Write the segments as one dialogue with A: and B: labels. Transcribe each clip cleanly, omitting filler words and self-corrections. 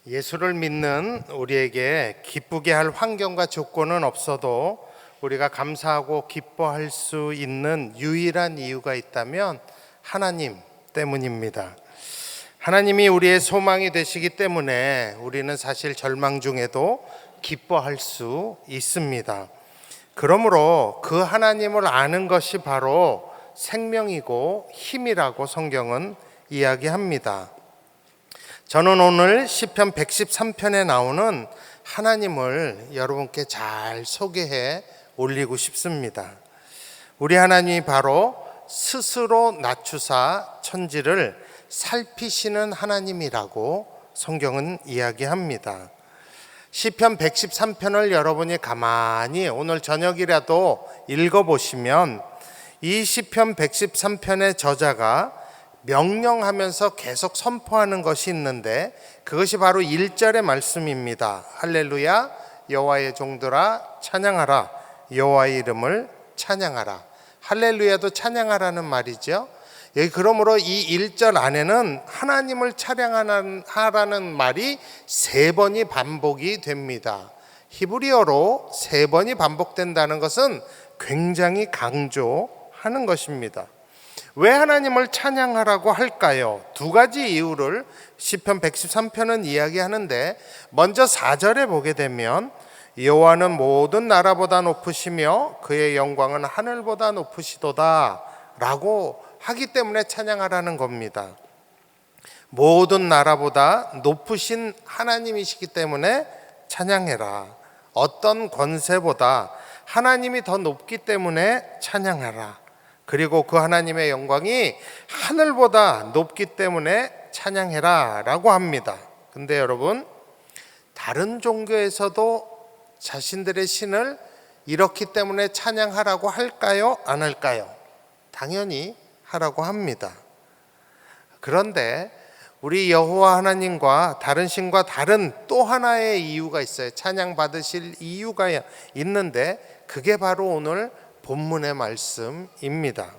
A: 예수를 믿는 우리에게 기쁘게 할 환경과 조건은 없어도 우리가 감사하고 기뻐할 수 있는 유일한 이유가 있다면 하나님 때문입니다. 하나님이 우리의 소망이 되시기 때문에 우리는 사실 절망 중에도 기뻐할 수 있습니다. 그러므로 그 하나님을 아는 것이 바로 생명이고 힘이라고 성경은 이야기합니다. 저는 오늘 시편 113편에 나오는 하나님을 여러분께 잘 소개해 올리고 싶습니다. 우리 하나님이 바로 스스로 낮추사 천지를 살피시는 하나님이라고 성경은 이야기합니다. 시편 113편을 여러분이 가만히 오늘 저녁이라도 읽어보시면 이 시편 113편의 저자가 명령하면서 계속 선포하는 것이 있는데 그것이 바로 1절의 말씀입니다. 할렐루야 여호와의 종들아 찬양하라, 여호와의 이름을 찬양하라. 할렐루야도 찬양하라는 말이죠. 여기 그러므로 이 1절 안에는 하나님을 찬양하라는 말이 3번이 반복이 됩니다. 히브리어로 3번이 반복된다는 것은 굉장히 강조하는 것입니다. 왜 하나님을 찬양하라고 할까요? 2가지 이유를 시편 113편은 이야기하는데, 먼저 4절에 보게 되면 여호와는 모든 나라보다 높으시며 그의 영광은 하늘보다 높으시도다 라고 하기 때문에 찬양하라는 겁니다. 모든 나라보다 높으신 하나님이시기 때문에 찬양해라. 어떤 권세보다 하나님이 더 높기 때문에 찬양하라. 그리고 그 하나님의 영광이 하늘보다 높기 때문에 찬양해라 라고 합니다. 근데 여러분, 다른 종교에서도 자신들의 신을 이렇기 때문에 찬양하라고 할까요? 안 할까요? 당연히 하라고 합니다. 그런데 우리 여호와 하나님과 다른 신과 다른 또 하나의 이유가 있어요. 찬양 받으실 이유가 있는데 그게 바로 오늘 본문의 말씀입니다.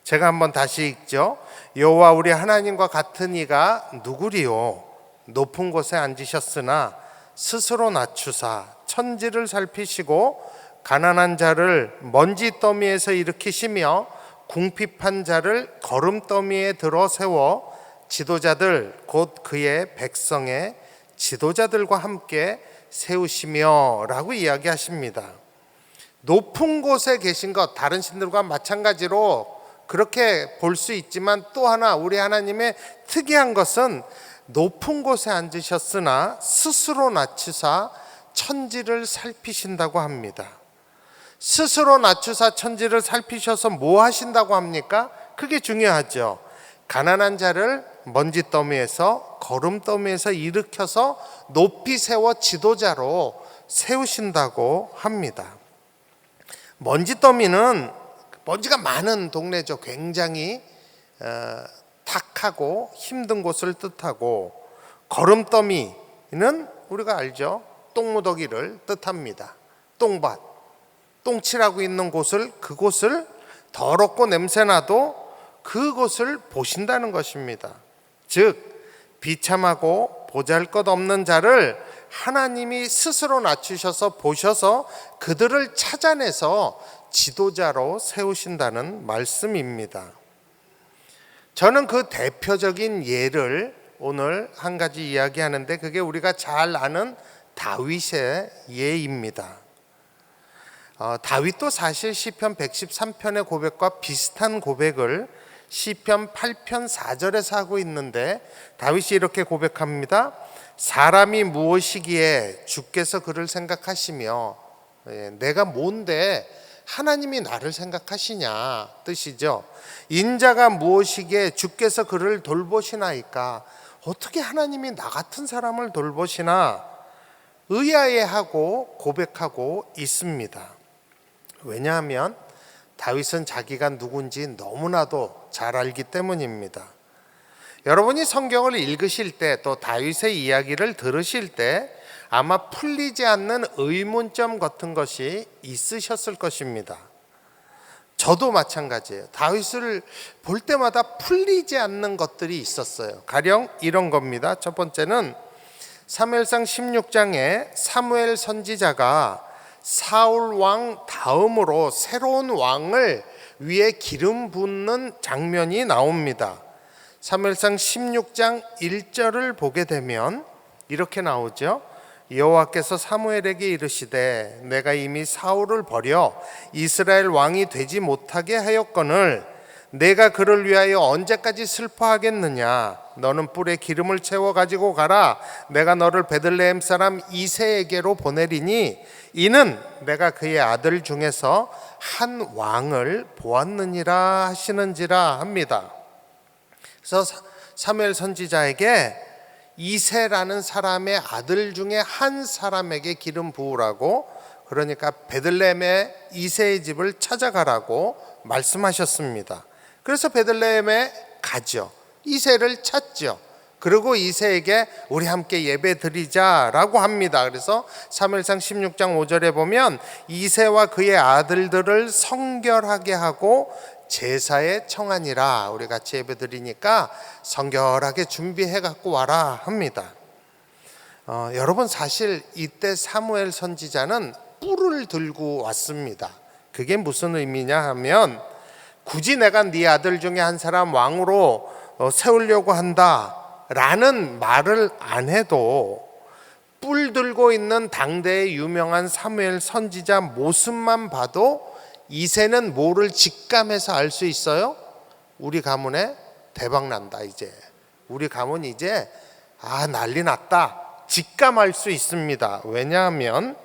A: 제가 한번 다시 읽죠. 여호와 우리 하나님과 같은 이가 누구리요? 높은 곳에 앉으셨으나 스스로 낮추사 천지를 살피시고 가난한 자를 먼지 더미에서 일으키시며 궁핍한 자를 거름더미에 들어 세워 지도자들 곧 그의 백성의 지도자들과 함께 세우시며 라고 이야기하십니다. 높은 곳에 계신 것, 다른 신들과 마찬가지로 그렇게 볼 수 있지만 또 하나 우리 하나님의 특이한 것은 높은 곳에 앉으셨으나 스스로 낮추사 천지를 살피신다고 합니다. 스스로 낮추사 천지를 살피셔서 뭐 하신다고 합니까? 그게 중요하죠. 가난한 자를 먼지더미에서 거름더미에서 일으켜서 높이 세워 지도자로 세우신다고 합니다. 먼지더미는 먼지가 많은 동네죠. 굉장히 탁하고 힘든 곳을 뜻하고, 거름더미는 우리가 알죠. 똥무더기를 뜻합니다. 똥밭, 똥칠하고 있는 곳을, 그곳을 더럽고 냄새나도 그곳을 보신다는 것입니다. 즉 비참하고 보잘것없는 자를 하나님이 스스로 낮추셔서 보셔서 그들을 찾아내서 지도자로 세우신다는 말씀입니다. 저는 그 대표적인 예를 오늘 한 가지 이야기하는데 그게 우리가 잘 아는 다윗의 예입니다. 다윗도 사실 시편 113편의 고백과 비슷한 고백을 시편 8편 4절에서 하고 있는데, 다윗이 이렇게 고백합니다. 사람이 무엇이기에 주께서 그를 생각하시며, 내가 뭔데 하나님이 나를 생각하시냐 뜻이죠. 인자가 무엇이기에 주께서 그를 돌보시나이까, 어떻게 하나님이 나 같은 사람을 돌보시나 의아해하고 고백하고 있습니다. 왜냐하면 다윗은 자기가 누군지 너무나도 잘 알기 때문입니다. 여러분이 성경을 읽으실 때 또 다윗의 이야기를 들으실 때 아마 풀리지 않는 의문점 같은 것이 있으셨을 것입니다. 저도 마찬가지예요. 다윗을 볼 때마다 풀리지 않는 것들이 있었어요. 가령 이런 겁니다. 첫 번째는 사무엘상 16장에 사무엘 선지자가 사울 왕 다음으로 새로운 왕을 위에 기름 붓는 장면이 나옵니다. 사무엘상 16장 1절을 보게 되면 이렇게 나오죠. 여호와께서 사무엘에게 이르시되 내가 이미 사울을 버려 이스라엘 왕이 되지 못하게 하였거늘 내가 그를 위하여 언제까지 슬퍼하겠느냐. 너는 뿔에 기름을 채워 가지고 가라. 내가 너를 베들레헴 사람 이새에게로 보내리니 이는 내가 그의 아들 중에서 한 왕을 보았느니라 하시는지라 합니다. 그래서 사무엘 선지자에게 이새라는 사람의 아들 중에 한 사람에게 기름 부으라고, 그러니까 베들레헴의 이새의 집을 찾아가라고 말씀하셨습니다. 그래서 베들레헴에 가죠. 이새를 찾죠. 그리고 이새에게 우리 함께 예배 드리자라고 합니다. 그래서 사무엘상 16장 5절에 보면 이새와 그의 아들들을 성결하게 하고 제사에 청하니라. 우리 같이 예배 드리니까 성결하게 준비해 갖고 와라 합니다. 여러분, 사실 이때 사무엘 선지자는 뿔을 들고 왔습니다. 그게 무슨 의미냐 하면 굳이 내가 네 아들 중에 한 사람 왕으로 세우려고 한다 라는 말을 안 해도 뿔 들고 있는 당대의 유명한 사무엘 선지자 모습만 봐도 이새는 뭐를 직감해서 알 수 있어요? 우리 가문에 대박 난다. 이제 우리 가문 이제 난리 났다 직감할 수 있습니다. 왜냐하면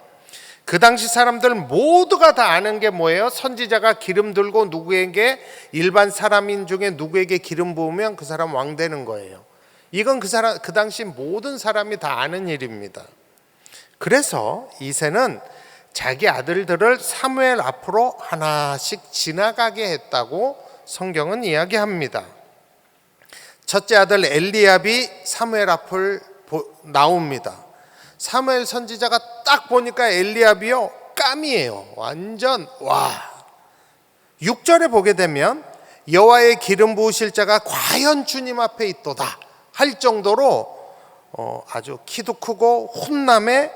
A: 그 당시 사람들 모두가 다 아는 게 뭐예요? 선지자가 기름 들고 누구에게, 일반 사람인 중에 누구에게 기름 부으면 그 사람 왕 되는 거예요. 이건 그 당시 모든 사람이 다 아는 일입니다. 그래서 이새는 자기 아들들을 사무엘 앞으로 하나씩 지나가게 했다고 성경은 이야기합니다. 첫째 아들 엘리압이 사무엘 앞을 나옵니다. 사무엘 선지자가 딱 보니까 엘리압이요 깜이에요. 완전 6절에 보게 되면 여호와의 기름 부으실 자가 과연 주님 앞에 있도다 할 정도로 아주 키도 크고 훈남에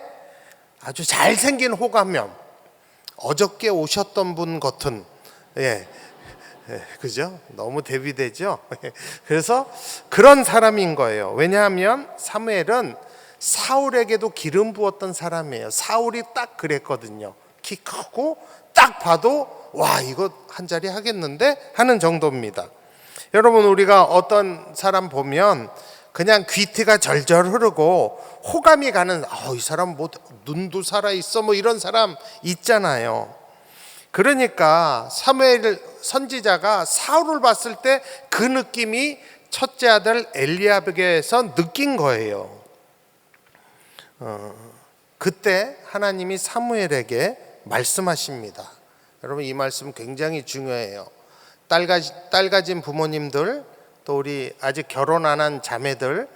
A: 아주 잘생긴 호감형, 어저께 오셨던 분 같은, 그죠? 너무 대비되죠? 그래서 그런 사람인 거예요. 왜냐하면 사무엘은 사울에게도 기름 부었던 사람이에요. 사울이 딱 그랬거든요. 키 크고 딱 봐도 이거 한 자리 하겠는데 하는 정도입니다. 여러분, 우리가 어떤 사람 보면 그냥 귀티가 절절 흐르고 호감이 가는 이 사람 뭐 눈도 살아있어 뭐 이런 사람 있잖아요. 그러니까 사무엘 선지자가 사울을 봤을 때 그 느낌이 첫째 아들 엘리압에게서 느낀 거예요. 그때 하나님이 사무엘에게 말씀하십니다. 여러분, 이 말씀 굉장히 중요해요. 딸 가진 부모님들, 또 우리 아직 결혼 안 한 자매들,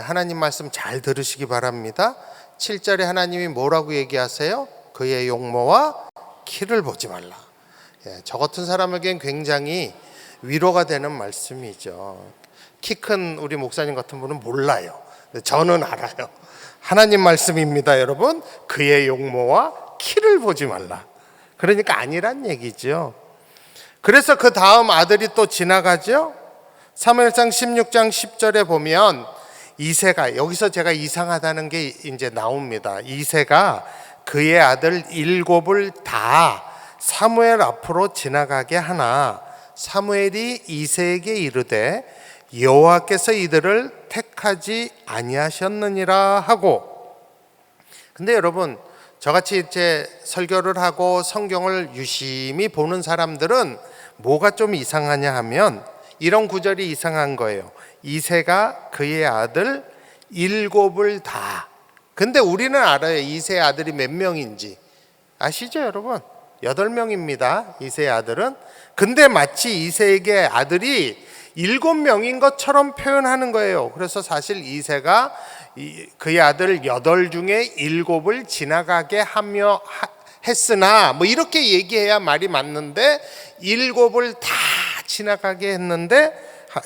A: 하나님 말씀 잘 들으시기 바랍니다. 7절에 하나님이 뭐라고 얘기하세요? 그의 용모와 키를 보지 말라. 저 같은 사람에겐 굉장히 위로가 되는 말씀이죠. 키 큰 우리 목사님 같은 분은 몰라요. 저는 알아요. 하나님 말씀입니다, 여러분. 그의 용모와 키를 보지 말라. 그러니까 아니란 얘기죠. 그래서 그 다음 아들이 또 지나가죠. 사무엘상 16장 10절에 보면 이새가, 여기서 제가 이상하다는 게 이제 나옵니다. 이새가 그의 아들 7을 다 사무엘 앞으로 지나가게 하나 사무엘이 이새에게 이르되 여호와께서 이들을 택하지 아니하셨느니라 하고. 근데 여러분, 저같이 이제 설교를 하고 성경을 유심히 보는 사람들은 뭐가 좀 이상하냐 하면 이런 구절이 이상한 거예요. 이새가 그의 아들 7을 다. 근데 우리는 알아요. 이새의 아들이 몇 명인지. 아시죠, 여러분? 8명입니다. 이새의 아들은. 근데 마치 이새에게 아들이 7명인 것처럼 표현하는 거예요. 그래서 사실 이새가 그의 아들 8 중에 7을 지나가게 하며 했으나 뭐 이렇게 얘기해야 말이 맞는데 7을 다 지나가게 했는데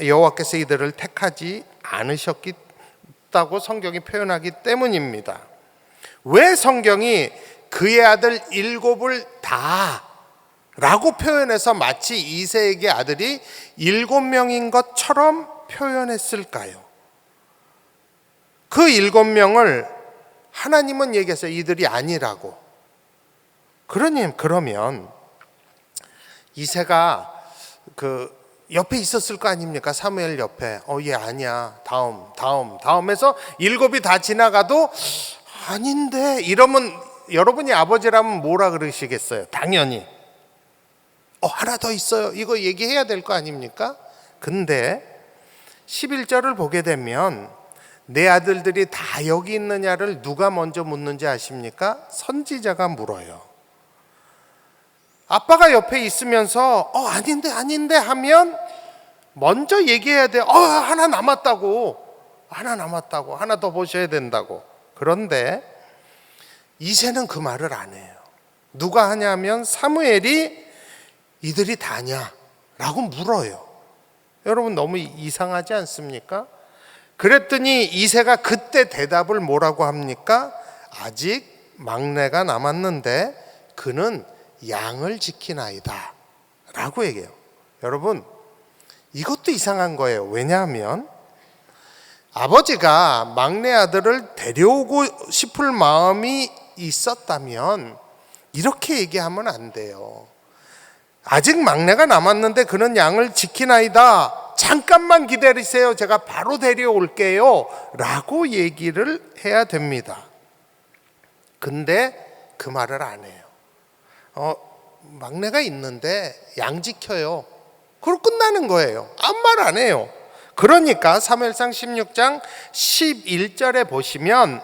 A: 여호와께서 이들을 택하지 않으셨기 없다고 성경이 표현하기 때문입니다. 왜 성경이 그의 아들 일곱을 다 라고 표현해서 마치 이새에게 아들이 7명인 것처럼 표현했을까요? 그 7명을 하나님은 얘기했어요. 이들이 아니라고. 그러면 이새가 그 옆에 있었을 거 아닙니까? 사무엘 옆에. 얘 아니야. 다음 해서 7이 다 지나가도 아닌데 이러면 여러분이 아버지라면 뭐라 그러시겠어요? 당연히 하나 더 있어요. 이거 얘기해야 될 거 아닙니까? 근데 11절을 보게 되면 내 아들들이 다 여기 있느냐를 누가 먼저 묻는지 아십니까? 선지자가 물어요. 아빠가 옆에 있으면서 아닌데 하면 먼저 얘기해야 돼요. 하나 남았다고. 하나 더 보셔야 된다고. 그런데 이새는 그 말을 안 해요. 누가 하냐면 사무엘이 이들이 다냐? 라고 물어요. 여러분 너무 이상하지 않습니까? 그랬더니 이새가 그때 대답을 뭐라고 합니까? 아직 막내가 남았는데 그는 양을 지키나이다 라고 얘기해요. 여러분 이것도 이상한 거예요. 왜냐하면 아버지가 막내 아들을 데려오고 싶을 마음이 있었다면 이렇게 얘기하면 안 돼요. 아직 막내가 남았는데 그는 양을 지키나이다. 잠깐만 기다리세요. 제가 바로 데려올게요. 라고 얘기를 해야 됩니다. 근데 그 말을 안 해요. 막내가 있는데 양 지켜요. 그럼 끝나는 거예요. 아무 말 안 해요. 그러니까 사무엘상 16장 11절에 보시면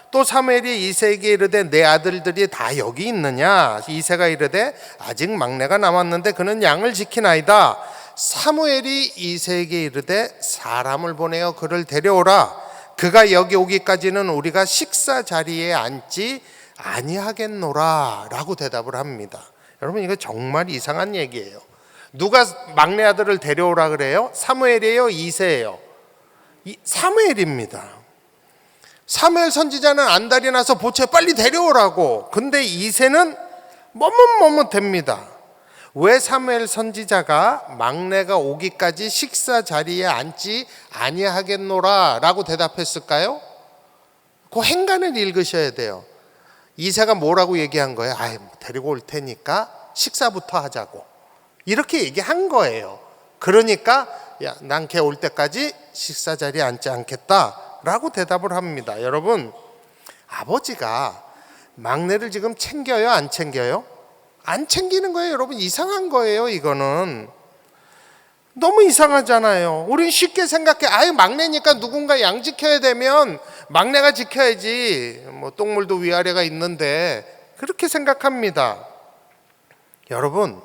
A: 또 사무엘이 이새에게 이르되 내 아들들이 다 여기 있느냐? 이새가 이르되 아직 막내가 남았는데 그는 양을 지키나이다. 사무엘이 이새에게 이르되 사람을 보내어 그를 데려오라. 그가 여기 오기까지는 우리가 식사 자리에 앉지 아니하겠노라 라고 대답을 합니다. 여러분 이거 정말 이상한 얘기예요. 누가 막내 아들을 데려오라 그래요? 사무엘이에요? 이새예요? 사무엘입니다. 사무엘 선지자는 안달이 나서 보채 빨리 데려오라고. 근데 이새는 머뭇머뭇합니다. 왜 사무엘 선지자가 막내가 오기까지 식사 자리에 앉지 아니하겠노라 라고 대답했을까요? 그 행간을 읽으셔야 돼요. 이새가 뭐라고 얘기한 거예요? 데리고 올 테니까 식사부터 하자고 이렇게 얘기한 거예요. 그러니까 난 걔 올 때까지 식사 자리에 앉지 않겠다 라고 대답을 합니다. 여러분 아버지가 막내를 지금 챙겨요? 안 챙겨요? 안 챙기는 거예요. 여러분 이상한 거예요. 이거는 너무 이상하잖아요. 우린 쉽게 생각해. 막내니까 누군가 양 지켜야 되면 막내가 지켜야지. 똥물도 위아래가 있는데 그렇게 생각합니다. 여러분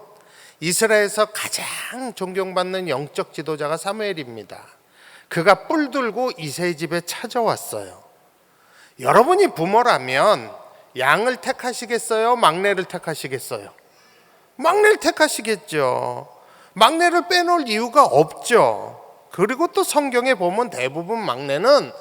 A: 이스라엘에서 가장 존경받는 영적 지도자가 사무엘입니다. 그가 뿔 들고 이새의 집에 찾아왔어요. 여러분이 부모라면 양을 택하시겠어요? 막내를 택하시겠어요? 막내를 택하시겠죠. 막내를 빼놓을 이유가 없죠. 그리고 또 성경에 보면 대부분 막내는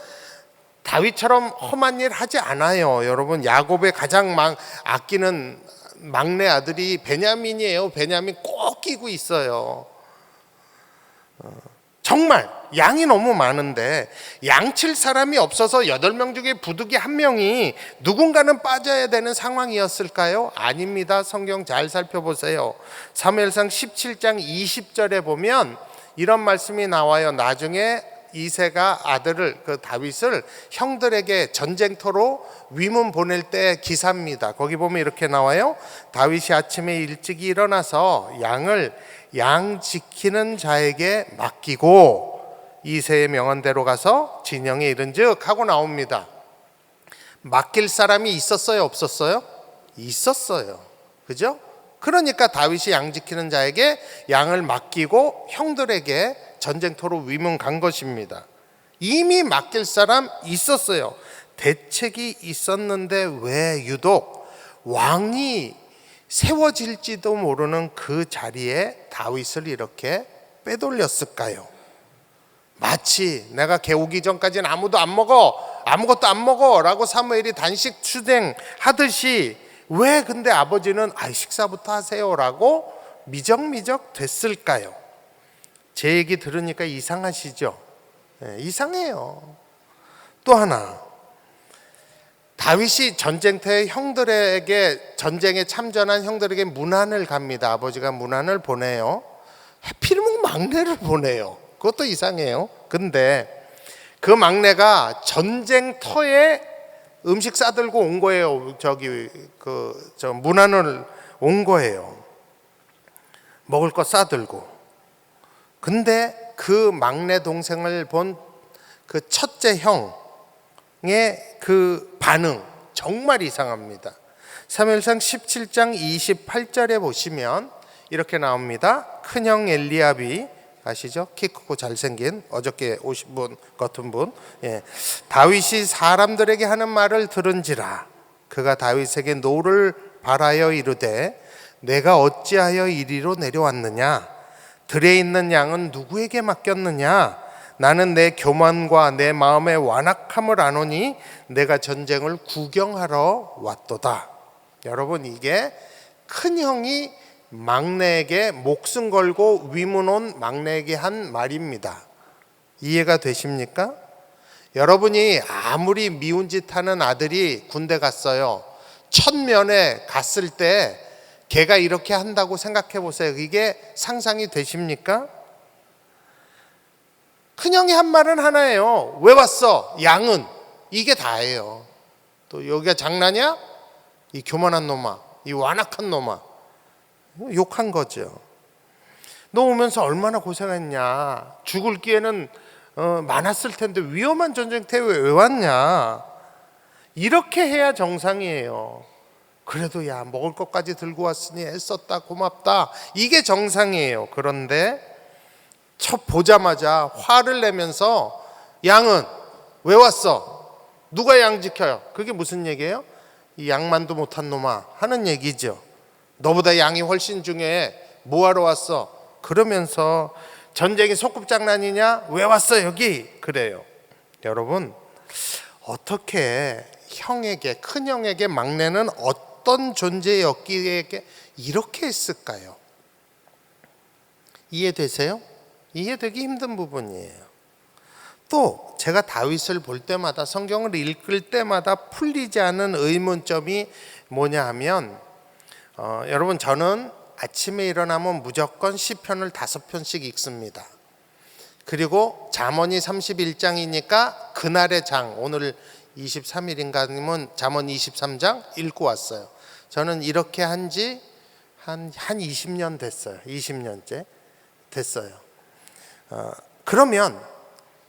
A: 다윗처럼 험한 일 하지 않아요. 여러분 야곱의 가장 아끼는 막내 아들이 베냐민이에요. 베냐민 꼭 끼고 있어요. 정말 양이 너무 많은데 양칠 사람이 없어서 8명 중에 부득이 1명이 누군가는 빠져야 되는 상황이었을까요? 아닙니다. 성경 잘 살펴보세요. 사무엘상 17장 20절에 보면 이런 말씀이 나와요. 나중에 이새가 아들을 다윗을 형들에게 전쟁터로 위문 보낼 때 기사입니다. 거기 보면 이렇게 나와요. 다윗이 아침에 일찍 일어나서 양을 양 지키는 자에게 맡기고 이새의 명언대로 가서 진영에 이른즉 하고 나옵니다. 맡길 사람이 있었어요? 없었어요? 있었어요. 그죠? 그러니까 다윗이 양 지키는 자에게 양을 맡기고 형들에게 전쟁터로 위문 간 것입니다. 이미 맡길 사람 있었어요. 대책이 있었는데 왜 유독 왕이 세워질지도 모르는 그 자리에 다윗을 이렇게 빼돌렸을까요? 마치 내가 개오기 전까지는 아무것도 안 먹어 라고 사무엘이 단식 추행하듯이 왜 근데 아버지는 식사부터 하세요 라고 미적미적 됐을까요? 제 얘기 들으니까 이상하시죠? 이상해요. 또 하나, 다윗이 전쟁터에 형들에게, 전쟁에 참전한 형들에게 문안을 갑니다. 아버지가 문안을 보내요. 하필이면 막내를 보내요. 그것도 이상해요. 근데 그 막내가 전쟁터에 음식 싸들고 온 거예요. 문안을 온 거예요. 먹을 거 싸들고. 근데 그 막내 동생을 본 그 첫째 형의 그 반응 정말 이상합니다. 사무엘상 17장 28절에 보시면 이렇게 나옵니다. 큰형 엘리압이 아시죠? 키 크고 잘생긴 어저께 오신 분 같은 분. 다윗이 사람들에게 하는 말을 들은지라 그가 다윗에게 노를 바라여 이르되 내가 어찌하여 이리로 내려왔느냐? 들에 있는 양은 누구에게 맡겼느냐? 나는 내 교만과 내 마음의 완악함을 아노니 내가 전쟁을 구경하러 왔도다. 여러분, 이게 큰형이 막내에게 목숨 걸고 위문 온 막내에게 한 말입니다. 이해가 되십니까? 여러분이 아무리 미운 짓 하는 아들이 군대 갔어요. 첫 면회 갔을 때 걔가 이렇게 한다고 생각해 보세요. 이게 상상이 되십니까? 큰형이 한 말은 하나예요. 왜 왔어? 양은. 이게 다예요. 또 여기가 장난이야? 이 교만한 놈아, 이 완악한 놈아. 욕한 거죠. 너 오면서 얼마나 고생했냐. 죽을 기회는 많았을 텐데 위험한 전쟁터에 왜 왔냐. 이렇게 해야 정상이에요. 그래도 야, 먹을 것까지 들고 왔으니 애썼다, 고맙다. 이게 정상이에요. 그런데 첫 보자마자 화를 내면서 양은 왜 왔어? 누가 양 지켜요? 그게 무슨 얘기예요? 이 양만도 못한 놈아 하는 얘기죠. 너보다 양이 훨씬 중요해. 뭐하러 왔어? 그러면서 전쟁이 소꿉장난이냐? 왜 왔어 여기? 그래요. 여러분, 어떻게 형에게, 큰형에게 막내는 어떤 존재였기에 이렇게 했을까요? 이해되세요? 이해되기 힘든 부분이에요. 또 제가 다윗을 볼 때마다, 성경을 읽을 때마다 풀리지 않은 의문점이 뭐냐 하면 여러분, 저는 아침에 일어나면 무조건 시편을 5편씩 읽습니다. 그리고 잠언이 31장이니까 그날의 장, 오늘 23일인가면 잠언 23장 읽고 왔어요. 저는 이렇게 한 지 한 20년 됐어요. 20년째 됐어요. 그러면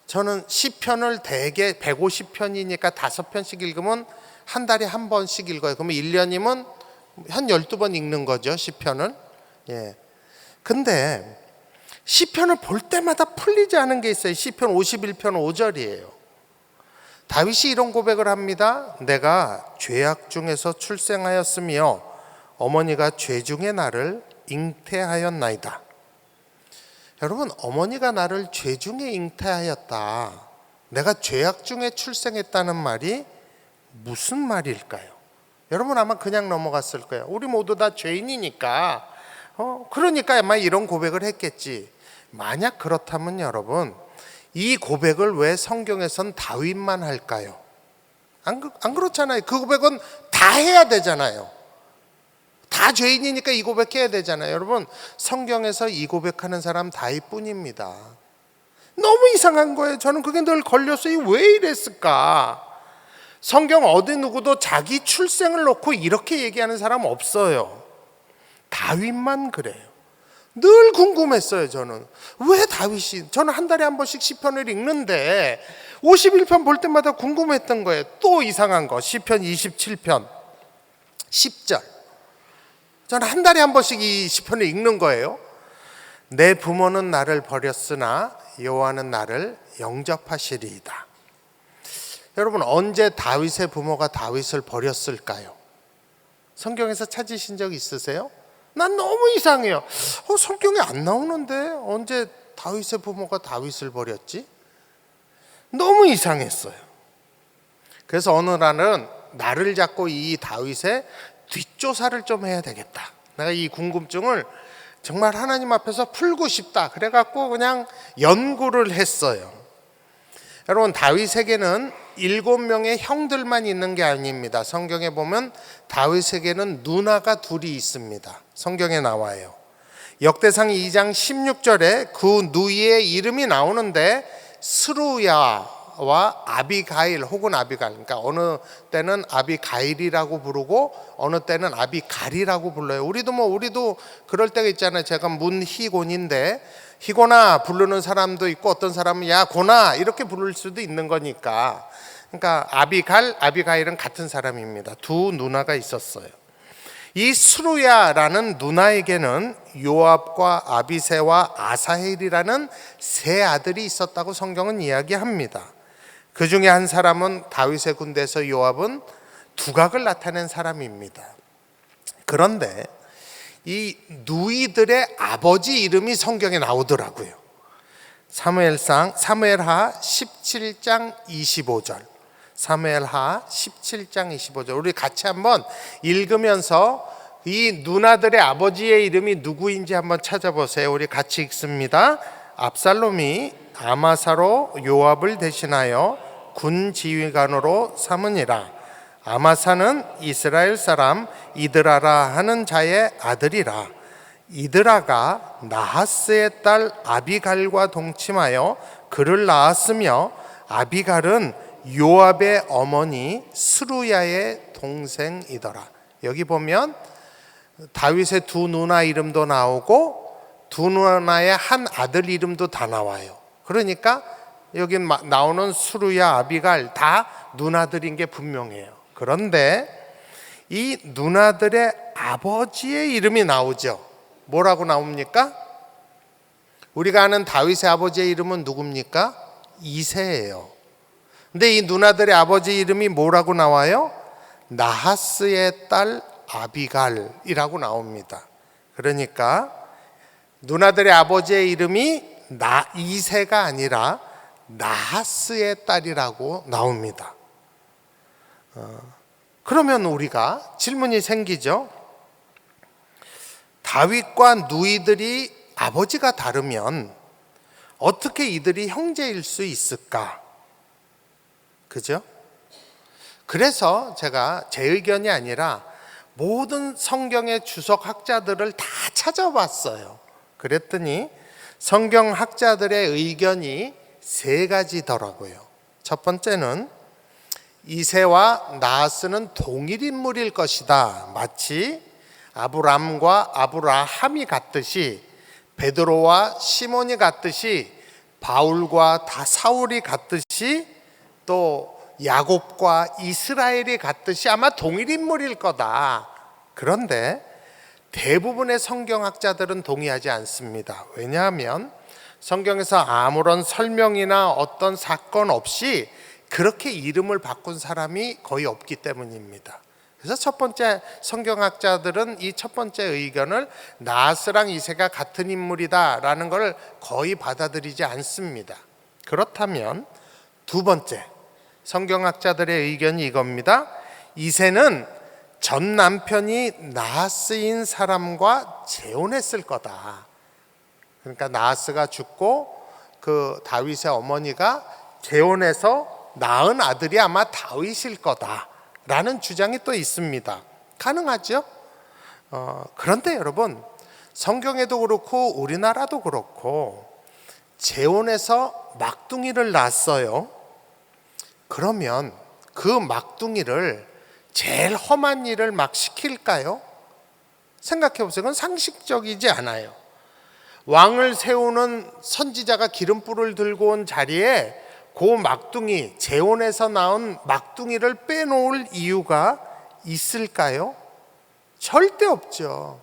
A: 저는 시편을 대개 150편이니까 5편씩 읽으면 한 달에 한 번씩 읽어요. 그러면 1년이면 한 12번 읽는 거죠, 시편을. 근데 시편을 볼 때마다 풀리지 않은 게 있어요. 시편 51편 5절이에요. 다윗이 이런 고백을 합니다. 내가 죄악 중에서 출생하였으며 어머니가 죄 중에 나를 잉태하였나이다. 여러분, 어머니가 나를 죄 중에 잉태하였다. 내가 죄악 중에 출생했다는 말이 무슨 말일까요? 여러분 아마 그냥 넘어갔을 거예요. 우리 모두 다 죄인이니까 그러니까 아마 이런 고백을 했겠지. 만약 그렇다면 여러분, 이 고백을 왜 성경에선 다윗만 할까요? 안 그렇잖아요. 그 고백은 다 해야 되잖아요. 다 죄인이니까 이 고백해야 되잖아요. 여러분, 성경에서 이 고백하는 사람 다윗뿐입니다. 너무 이상한 거예요. 저는 그게 늘 걸렸어요. 왜 이랬을까? 성경 어디 누구도 자기 출생을 놓고 이렇게 얘기하는 사람 없어요. 다윗만 그래요. 늘 궁금했어요. 저는 왜 다윗이, 저는 한 달에 한 번씩 시편을 읽는데 51편 볼 때마다 궁금했던 거예요. 또 이상한 거, 시편 27편 10절. 저는 한 달에 한 번씩 이 시편을 읽는 거예요. 내 부모는 나를 버렸으나 여호와는 나를 영접하시리이다. 여러분, 언제 다윗의 부모가 다윗을 버렸을까요? 성경에서 찾으신 적 있으세요? 난 너무 이상해요. 성경에 안 나오는데 언제 다윗의 부모가 다윗을 버렸지? 너무 이상했어요. 그래서 어느 날은 나를 잡고 이 다윗의 뒷조사를 좀 해야 되겠다. 내가 이 궁금증을 정말 하나님 앞에서 풀고 싶다. 그래갖고 그냥 연구를 했어요. 여러분, 다윗에게는 7명의 형들만 있는 게 아닙니다. 성경에 보면 다윗에게는 누나가 둘이 있습니다. 성경에 나와요. 역대상 2장 16절에 그 누이의 이름이 나오는데 스루야와 아비가일 혹은 아비갈, 그러니까 어느 때는 아비가일이라고 부르고 어느 때는 아비갈이라고 불러요. 우리도 그럴 때가 있잖아요. 제가 문희곤인데 희곤아 부르는 사람도 있고 어떤 사람은 야 고나 이렇게 부를 수도 있는 거니까. 그러니까 아비가일은 같은 사람입니다. 두 누나가 있었어요. 이 스루야라는 누나에게는 요압과 아비새와 아사헬이라는 세 아들이 있었다고 성경은 이야기합니다. 그 중에 한 사람은 다윗의 군대에서 요압은 두각을 나타낸 사람입니다. 그런데 이 누이들의 아버지 이름이 성경에 나오더라고요. 사무엘하 17장 25절. 사무엘하 17장 25절. 우리 같이 한번 읽으면서 이 누나들의 아버지의 이름이 누구인지 한번 찾아보세요. 우리 같이 읽습니다. 압살롬이 아마사로 요압을 대신하여 군 지휘관으로 삼으니라. 아마사는 이스라엘 사람 이드라라 하는 자의 아들이라. 이드라가 나하스의 딸 아비갈과 동침하여 그를 낳았으며 아비갈은 요압의 어머니 스루야의 동생이더라. 여기 보면 다윗의 두 누나 이름도 나오고 두 누나의 한 아들 이름도 다 나와요. 그러니까 여기 나오는 스루야, 아비갈 다 누나들인 게 분명해요. 그런데 이 누나들의 아버지의 이름이 나오죠. 뭐라고 나옵니까? 우리가 아는 다윗의 아버지의 이름은 누굽니까? 이새예요. 근데 이 누나들의 아버지 이름이 뭐라고 나와요? 나하스의 딸 아비갈이라고 나옵니다. 그러니까 누나들의 아버지의 이름이 이새가 아니라 나하스의 딸이라고 나옵니다. 그러면 우리가 질문이 생기죠. 다윗과 누이들이 아버지가 다르면 어떻게 이들이 형제일 수 있을까? 그죠? 그래서 제가 제 의견이 아니라 모든 성경의 주석학자들을 다 찾아봤어요. 그랬더니 성경학자들의 의견이 세 가지더라고요. 첫 번째는 이새와 나하스는 동일 인물일 것이다. 마치 아브람과 아브라함이 같듯이, 베드로와 시몬이 같듯이, 바울과 사울이 같듯이, 또 야곱과 이스라엘이 같듯이 아마 동일 인물일 거다. 그런데 대부분의 성경학자들은 동의하지 않습니다. 왜냐하면 성경에서 아무런 설명이나 어떤 사건 없이 그렇게 이름을 바꾼 사람이 거의 없기 때문입니다. 그래서 첫 번째 성경학자들은 이 첫 번째 의견을 나하스랑 이새가 같은 인물이다라는 걸 거의 받아들이지 않습니다. 그렇다면 두 번째 성경학자들의 의견이 이겁니다. 이새는 전 남편이 나하스인 사람과 재혼했을 거다. 그러니까 나하스가 죽고 그 다윗의 어머니가 재혼해서 낳은 아들이 아마 다윗일 거다라는 주장이 또 있습니다. 가능하죠? 그런데 여러분, 성경에도 그렇고 우리나라도 그렇고 재혼해서 막둥이를 낳았어요. 그러면 그 막둥이를 제일 험한 일을 막 시킬까요? 생각해 보세요. 그건 상식적이지 않아요. 왕을 세우는 선지자가 기름불을 들고 온 자리에 그 막둥이, 재혼해서 낳은 막둥이를 빼놓을 이유가 있을까요? 절대 없죠.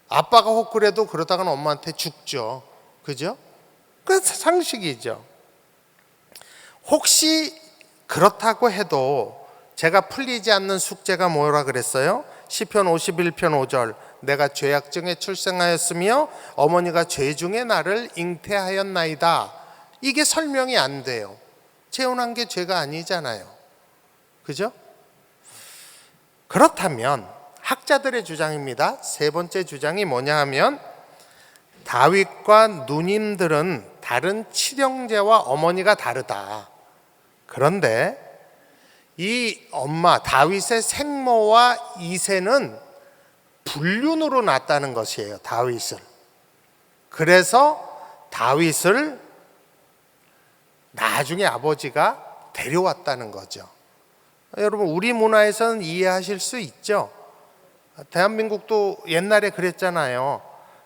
A: 아빠가 혹그래도 그러다가는 엄마한테 죽죠. 그죠? 그 상식이죠. 혹시 그렇다고 해도 제가 풀리지 않는 숙제가 뭐라 그랬어요? 시편 51편 5절, 내가 죄악중에 출생하였으며 어머니가 죄 중에 나를 잉태하였나이다. 이게 설명이 안 돼요. 재혼한 게 죄가 아니잖아요. 그죠? 그렇다면 학자들의 주장입니다. 세 번째 주장이 뭐냐 하면 다윗과 누님들은 다른 칠형제와 어머니가 다르다. 그런데 이 엄마 다윗의 생모와 이새는 불륜으로 낳았다는 것이에요. 다윗을. 그래서 다윗을 나중에 아버지가 데려왔다는 거죠. 여러분 우리 문화에서는 이해하실 수 있죠. 대한민국도 옛날에 그랬잖아요.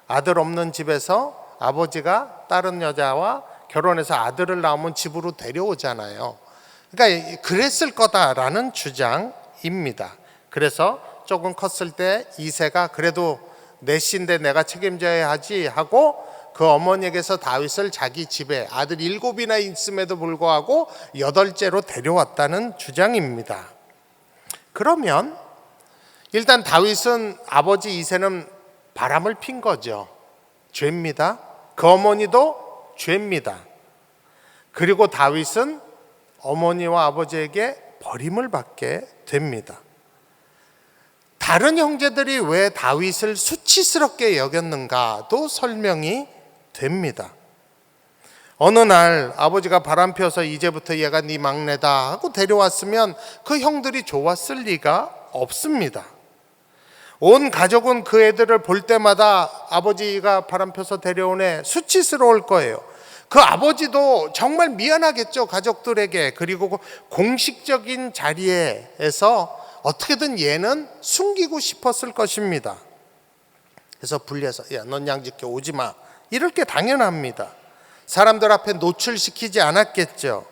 A: 아들 없는 집에서 아버지가 다른 여자와 결혼해서 아들을 낳으면 집으로 데려오잖아요. 그러니까 그랬을 거다라는 주장입니다. 그래서 조금 컸을 때 이새가 그래도 내 씨인데 내가 책임져야 하지 하고 그 어머니에게서 다윗을 자기 집에 아들 7이나 있음에도 불구하고 8째로 데려왔다는 주장입니다. 그러면 일단 다윗은 아버지 이새는 바람을 핀 거죠. 죄입니다. 그 어머니도 죄입니다. 그리고 다윗은 어머니와 아버지에게 버림을 받게 됩니다. 다른 형제들이 왜 다윗을 수치스럽게 여겼는가도 설명이 됩니다. 어느 날 아버지가 바람 펴서 이제부터 얘가 네 막내다 하고 데려왔으면 그 형들이 좋았을 리가 없습니다. 온 가족은 그 애들을 볼 때마다 아버지가 바람 펴서 데려온 애 수치스러울 거예요. 그 아버지도 정말 미안하겠죠, 가족들에게. 그리고 공식적인 자리에서 어떻게든 얘는 숨기고 싶었을 것입니다. 그래서 불려서 야, 넌 양지께 오지 마. 이럴 게 당연합니다. 사람들 앞에 노출시키지 않았겠죠.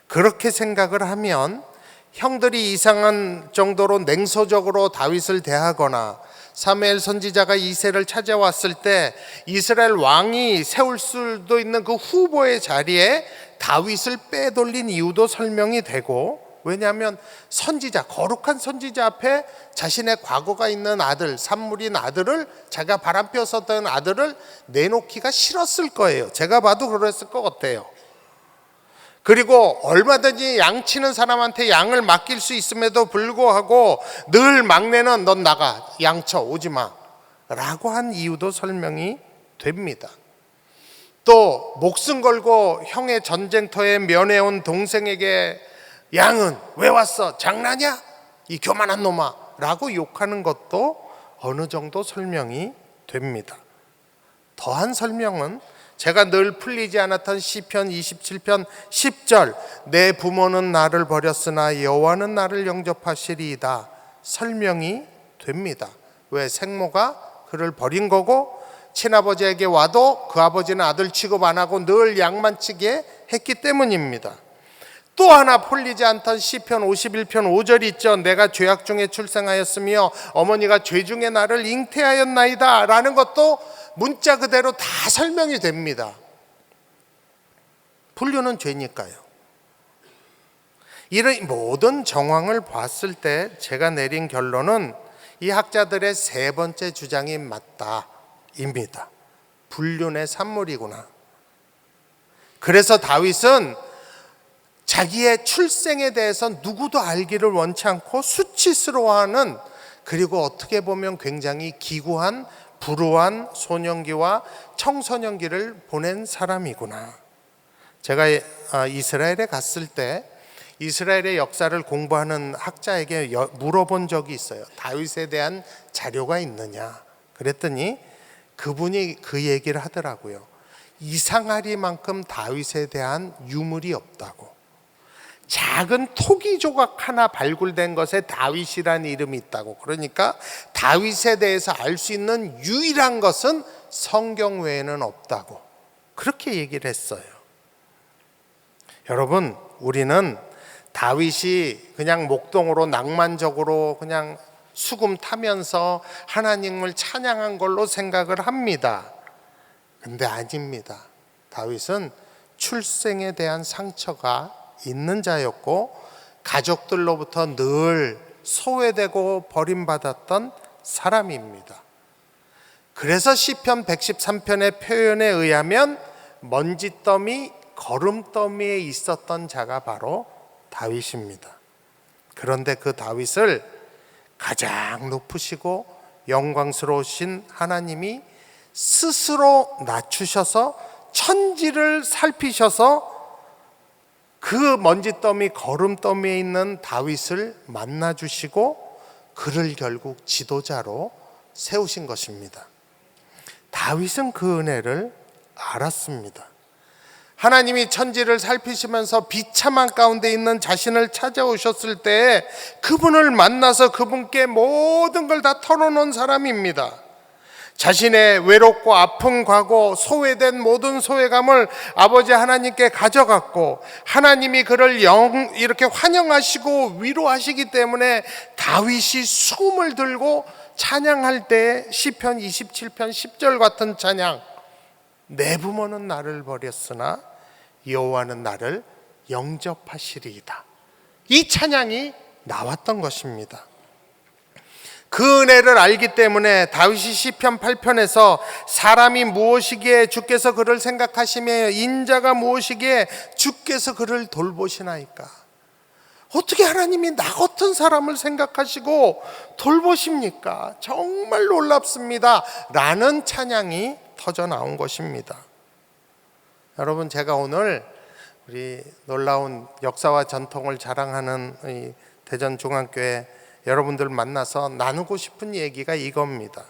A: 그렇게 생각을 하면 형들이 이상한 정도로 냉소적으로 다윗을 대하거나 사무엘 선지자가 이새를 찾아왔을 때 이스라엘 왕이 세울 수도 있는 그 후보의 자리에 다윗을 빼돌린 이유도 설명이 되고, 왜냐하면 선지자, 거룩한 선지자 앞에 자신의 과거가 있는 아들, 산물인 아들을, 자기가 바람펴서던 아들을 내놓기가 싫었을 거예요. 제가 봐도 그랬을 것 같아요. 그리고 얼마든지 양치는 사람한테 양을 맡길 수 있음에도 불구하고 늘 막내는 넌 나가, 양쳐 오지 마 라고 한 이유도 설명이 됩니다. 또 목숨 걸고 형의 전쟁터에 면회온 동생에게 양은 왜 왔어? 장난이야? 이 교만한 놈아 라고 욕하는 것도 어느 정도 설명이 됩니다. 더한 설명은 제가 늘 풀리지 않았던 시편 27편 10절 내 부모는 나를 버렸으나 여호와는 나를 영접하시리이다 설명이 됩니다. 왜? 생모가 그를 버린 거고 친아버지에게 와도 그 아버지는 아들 취급 안 하고 늘 양만 치게 했기 때문입니다. 또 하나 풀리지 않던 시편 51편 5절 있죠. 내가 죄악 중에 출생하였으며 어머니가 죄 중에 나를 잉태하였나이다 라는 것도 문자 그대로 다 설명이 됩니다. 불륜은 죄니까요. 이런 모든 정황을 봤을 때 제가 내린 결론은 이 학자들의 세 번째 주장이 맞다입니다. 불륜의 산물이구나. 그래서 다윗은 자기의 출생에 대해서 누구도 알기를 원치 않고 수치스러워하는, 그리고 어떻게 보면 굉장히 기구한 불우한 소년기와 청소년기를 보낸 사람이구나. 제가 이스라엘에 갔을 때 이스라엘의 역사를 공부하는 학자에게 물어본 적이 있어요. 다윗에 대한 자료가 있느냐. 그랬더니 그분이 그 얘기를 하더라고요. 이상하리만큼 다윗에 대한 유물이 없다고. 작은 토기 조각 하나 발굴된 것에 다윗이라는 이름이 있다고. 그러니까 다윗에 대해서 알 수 있는 유일한 것은 성경 외에는 없다고 그렇게 얘기를 했어요. 여러분, 우리는 다윗이 그냥 목동으로 낭만적으로 그냥 수금 타면서 하나님을 찬양한 걸로 생각을 합니다. 근데 아닙니다. 다윗은 출생에 대한 상처가 있는 자였고 가족들로부터 늘 소외되고 버림받았던 사람입니다. 그래서 시편 113편의 표현에 의하면 먼지더미 걸음더미에 있었던 자가 바로 다윗입니다. 그런데 그 다윗을 가장 높으시고 영광스러우신 하나님이 스스로 낮추셔서 천지를 살피셔서 그 먼지더미 걸음더미에 있는 다윗을 만나주시고 그를 결국 지도자로 세우신 것입니다. 다윗은 그 은혜를 알았습니다. 하나님이 천지를 살피시면서 비참한 가운데 있는 자신을 찾아오셨을 때 그분을 만나서 그분께 모든 걸 다 털어놓은 사람입니다. 자신의 외롭고 아픈 과거, 소외된 모든 소외감을 아버지 하나님께 가져갔고 하나님이 그를 이렇게 환영하시고 위로하시기 때문에 다윗이 수금을 들고 찬양할 때 시편 27편 10절 같은 찬양, 내 부모는 나를 버렸으나 여호와는 나를 영접하시리이다. 이 찬양이 나왔던 것입니다. 그 은혜를 알기 때문에 다윗이 시편 8편에서 사람이 무엇이기에 주께서 그를 생각하시며 인자가 무엇이기에 주께서 그를 돌보시나이까. 어떻게 하나님이 나 같은 사람을 생각하시고 돌보십니까? 정말 놀랍습니다 라는 찬양이 터져 나온 것입니다. 여러분, 제가 오늘 우리 놀라운 역사와 전통을 자랑하는 이 대전중앙교회 여러분들 만나서 나누고 싶은 얘기가 이겁니다.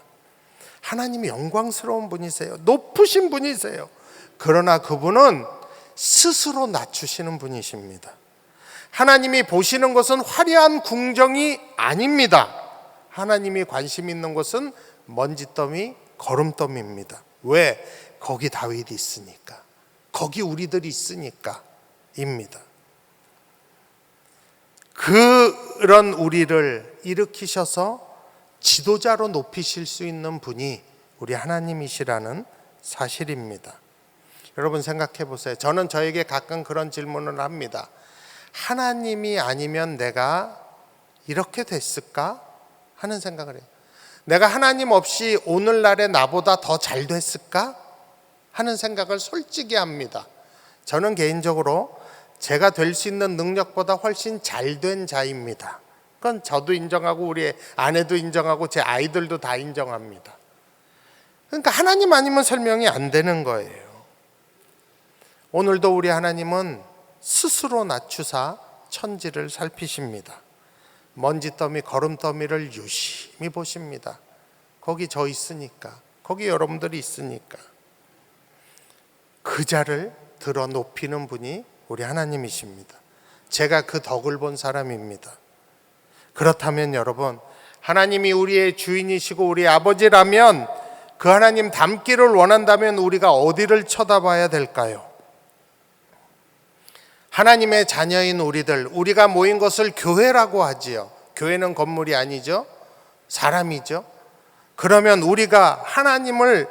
A: 하나님이 영광스러운 분이세요. 높으신 분이세요. 그러나 그분은 스스로 낮추시는 분이십니다. 하나님이 보시는 것은 화려한 궁정이 아닙니다. 하나님이 관심 있는 것은 먼지더미, 걸음더미입니다. 왜? 거기 다윗이 있으니까, 거기 우리들이 있으니까 입니다. 그런 우리를 일으키셔서 지도자로 높이실 수 있는 분이 우리 하나님이시라는 사실입니다. 여러분 생각해 보세요. 저는 저에게 가끔 그런 질문을 합니다. 하나님이 아니면 내가 이렇게 됐을까? 하는 생각을 해요. 내가 하나님 없이 오늘날의 나보다 더 잘 됐을까? 하는 생각을 솔직히 합니다. 저는 개인적으로 제가 될 수 있는 능력보다 훨씬 잘된 자입니다. 그건 저도 인정하고 우리 아내도 인정하고 제 아이들도 다 인정합니다. 그러니까 하나님 아니면 설명이 안 되는 거예요. 오늘도 우리 하나님은 스스로 낮추사 천지를 살피십니다. 먼지더미, 걸음더미를 유심히 보십니다. 거기 저 있으니까, 거기 여러분들이 있으니까. 그 자를 들어 높이는 분이 우리 하나님이십니다. 제가 그 덕을 본 사람입니다. 그렇다면 여러분, 하나님이 우리의 주인이시고 우리 아버지라면 그 하나님 닮기를 원한다면 우리가 어디를 쳐다봐야 될까요? 하나님의 자녀인 우리들, 우리가 모인 것을 교회라고 하지요. 교회는 건물이 아니죠. 사람이죠. 그러면 우리가 하나님을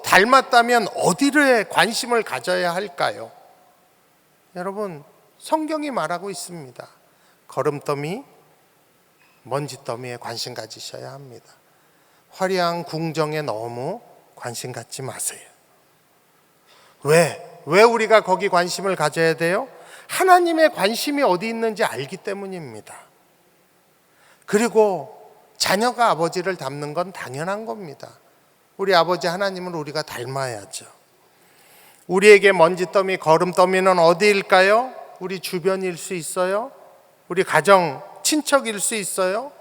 A: 닮았다면 어디에 관심을 가져야 할까요? 여러분, 성경이 말하고 있습니다. 걸음더미, 먼지더미에 관심 가지셔야 합니다. 화려한 궁정에 너무 관심 갖지 마세요. 왜 우리가 거기 관심을 가져야 돼요? 하나님의 관심이 어디 있는지 알기 때문입니다. 그리고 자녀가 아버지를 닮는 건 당연한 겁니다. 우리 아버지 하나님을 우리가 닮아야죠. 우리에게 먼지더미, 걸음더미는 어디일까요? 우리 주변일 수 있어요. 우리 가정, 친척일 수 있어요.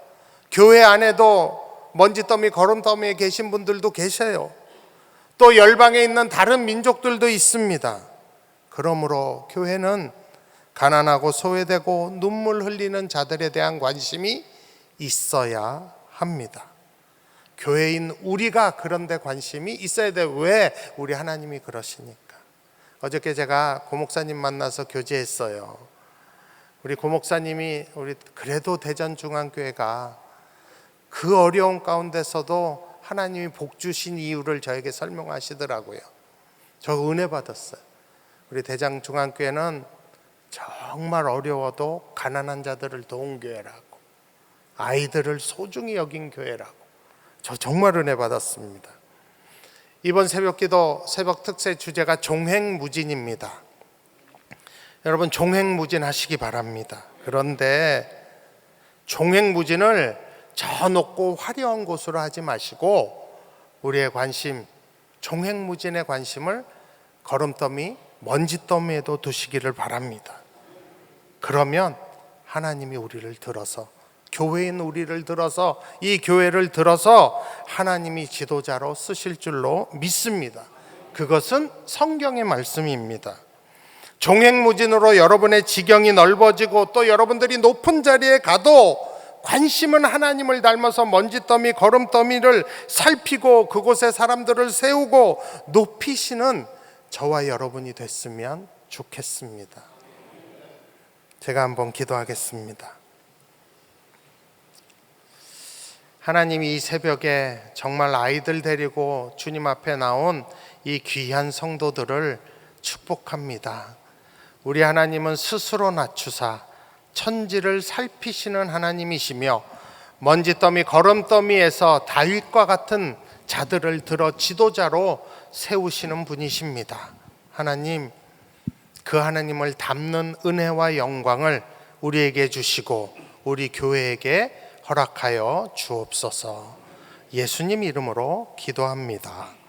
A: 교회 안에도 먼지더미, 걸음더미에 계신 분들도 계세요. 또 열방에 있는 다른 민족들도 있습니다. 그러므로 교회는 가난하고 소외되고 눈물 흘리는 자들에 대한 관심이 있어야 합니다. 교회인 우리가 그런 데 관심이 있어야 돼요. 왜? 우리 하나님이 그러시니까. 어저께 제가 고목사님 만나서 교제했어요. 우리 고목사님이 우리 그래도 대전중앙교회가 그 어려운 가운데서도 하나님이 복 주신 이유를 저에게 설명하시더라고요. 저 은혜 받았어요. 우리 대전중앙교회는 정말 어려워도 가난한 자들을 도운 교회라고, 아이들을 소중히 여긴 교회라고. 저 정말 은혜 받았습니다. 이번 새벽기도 새벽 특세 주제가 종횡무진입니다. 여러분 종횡무진하시기 바랍니다. 그런데 종횡무진을 저 높고 화려한 곳으로 하지 마시고 우리의 관심, 종횡무진의 관심을 거름더미, 먼지더미에도 두시기를 바랍니다. 그러면 하나님이 우리를 들어서, 교회인 우리를 들어서, 이 교회를 들어서 하나님이 지도자로 쓰실 줄로 믿습니다. 그것은 성경의 말씀입니다. 종횡무진으로 여러분의 지경이 넓어지고 또 여러분들이 높은 자리에 가도 관심은 하나님을 닮아서 먼지더미, 거름더미를 살피고 그곳에 사람들을 세우고 높이시는 저와 여러분이 됐으면 좋겠습니다. 제가 한번 기도하겠습니다. 하나님, 이 새벽에 정말 아이들 데리고 주님 앞에 나온 이 귀한 성도들을 축복합니다. 우리 하나님은 스스로 낮추사 천지를 살피시는 하나님이시며 먼지더미, 거름더미에서 다윗과 같은 자들을 들어 지도자로 세우시는 분이십니다. 하나님, 그 하나님을 닮는 은혜와 영광을 우리에게 주시고 우리 교회에게 허락하여 주옵소서. 예수님 이름으로 기도합니다.